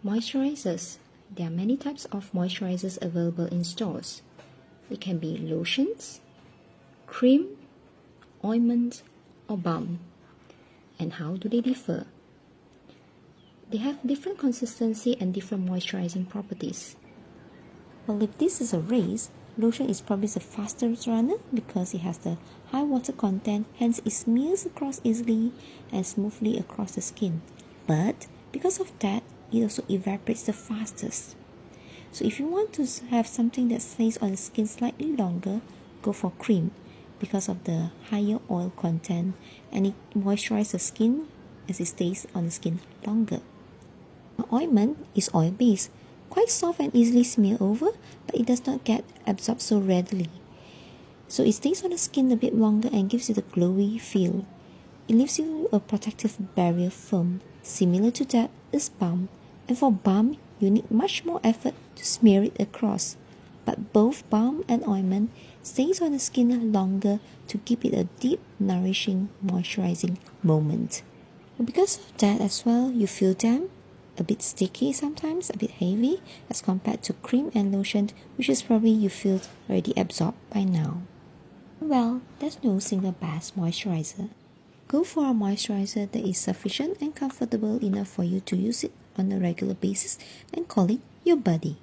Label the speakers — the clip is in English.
Speaker 1: Moisturizers. There are many types of moisturizers available in stores. It can be lotions, cream, ointment, or balm. And how do they differ? They have different consistency and different moisturizing properties.
Speaker 2: Well, if this is a race, lotion is probably the fastest runner because it has the high water content, hence it smears across easily and smoothly across the skin. But because of that, it also evaporates the fastest. So if you want to have something that stays on the skin slightly longer, go for cream because of the higher oil content, and it moisturizes the skin as it stays on the skin longer. Ointment is oil-based, quite soft and easily smear over, but it does not get absorbed so readily. So it stays on the skin a bit longer and gives you the glowy feel. It leaves you a protective barrier firm. Similar to that is balm, and for balm you need much more effort to smear it across. But both balm and ointment stays on the skin longer to give it a deep, nourishing, moisturizing moment. Because of that as well, you feel damp, a bit sticky sometimes, a bit heavy as compared to cream and lotion, which is probably you feel already absorbed by now. Well, there's no single best moisturizer. Go for a moisturizer that is sufficient and comfortable enough for you to use it on a regular basis and call it your buddy.